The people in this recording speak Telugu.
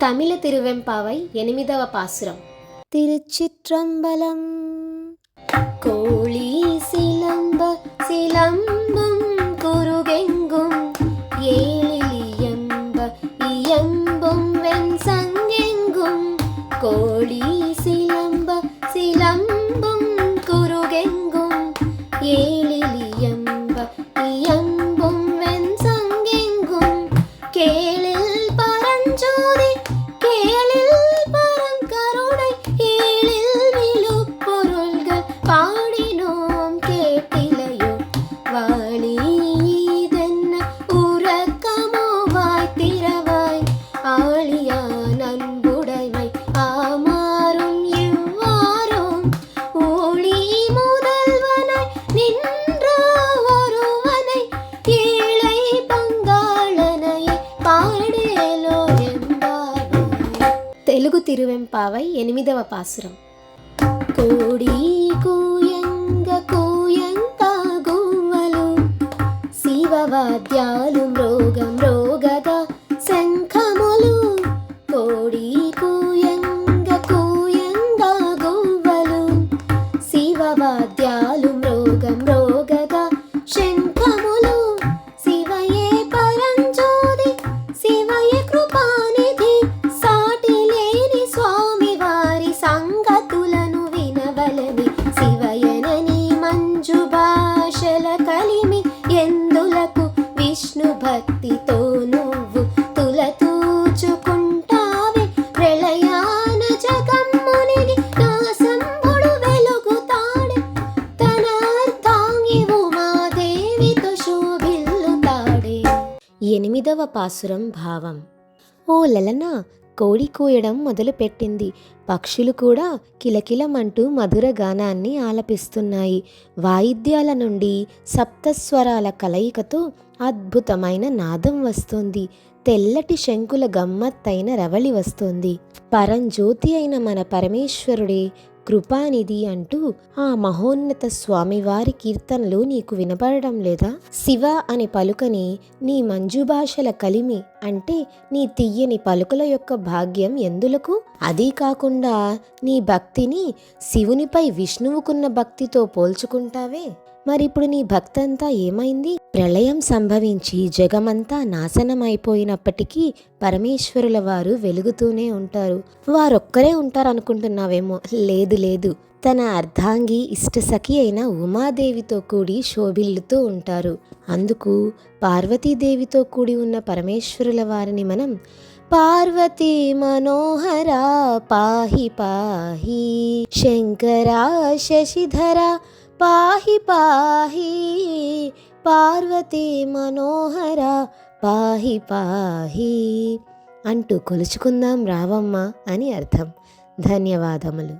తమిళ తిరువెంపావై 8వ పాసురం. திருச்சிற்றம்பலம். கோழி சிலம்ப சிலம்பும் குருகெங்கும் ஏழிலியம்ப இயம்பும் வெண்சங்கெங்கும் கோழி சிலம்ப சிலம்பும் குருகெங்கும் ஏழிலியம்ப இயம்பும் வெண்சங்கெங்கும் கேளில் பரஞ்சோதி கேளில் பரங்கருணை ஏழில் விழு பொருள்கள் பாடினோம் கேட்டிலையோ வாழி இதென்ன உறக்கமோ வாய்த்திரவாய் ஆழியான் அன்புடைமை ஆமாறும் இவ்வாறும் ஊழி முதல்வனாய் நின்ற ஒருவனை ஏழை பங்காளனையே పాడేలో ఎంబాబాయ్. తెలుగు తిరువెంపావై 8వ పాసురం. కోడి కూయంగ కూయంక గువ్వలు శివవాద్యాలు మ్రోగగా శంఖములు కోడి కూయంగ కూయంగ గువ్వలు శివవాద్యాలు మ్రోగగా శంఖములు శివయే పరంజ్యోతి శివయే కృపానిధి సాటి లేని స్వామి వారి సంగతులను వినవలని శివయనని మంజు భాషల కలిమి ఎందులకు విష్ణు భక్తితో నువ్వు తులతూచుకుంటావే ప్రళయాన జగమ్మునిగి నా సంబుడు వెలుగుతాడే తన అర్ధాంగి ఉమాదేవితో శోభిల్లుతాడే. 8వ పాసురం భావం. ఓ లలన, కోడి కూయడం మొదలుపెట్టింది. పక్షులు కూడా కిలకిలమంటూ మధుర గానాన్ని ఆలపిస్తున్నాయి. వాయిద్యాల నుండి సప్తస్వరాల కలయికతో అద్భుతమైన నాదం వస్తుంది. తెల్లటి శంకుల గమ్మత్తైన రవళి వస్తుంది. పరంజ్యోతి అయిన మన పరమేశ్వరుడే కృపానిధి అంటూ ఆ మహోన్నత స్వామివారి కీర్తనలు నీకు వినపడడం లేదా? శివ అని పలుకని నీ మంజుభాషల కలిమి అంటే నీ తియ్యని పలుకుల యొక్క భాగ్యం ఎందులకు? అదీ కాకుండా నీ భక్తిని శివునిపై విష్ణువుకున్న భక్తితో పోల్చుకుంటావే. మరిప్పుడు నీ భక్తంతా ఏమైంది? ప్రళయం సంభవించి జగమంతా నాశనమైపోయినప్పటికీ పరమేశ్వరుల వారు వెలుగుతూనే ఉంటారు. వారొక్కరే ఉంటారనుకుంటున్నావేమో. లేదు లేదు, తన అర్ధాంగి ఇష్టసఖి అయిన ఉమాదేవితో కూడి శోభిల్లుతూ ఉంటారు. అందుకు పార్వతీదేవితో కూడి ఉన్న పరమేశ్వరుల వారిని మనం పార్వతీ మనోహర పాహి పాహి, శంకరా శశిధర పాహి పాహి, పార్వతీ మనోహర పాహి పాహి అంటూ కొలుచుకుందాం రావమ్మ అని అర్థం. ధన్యవాదములు.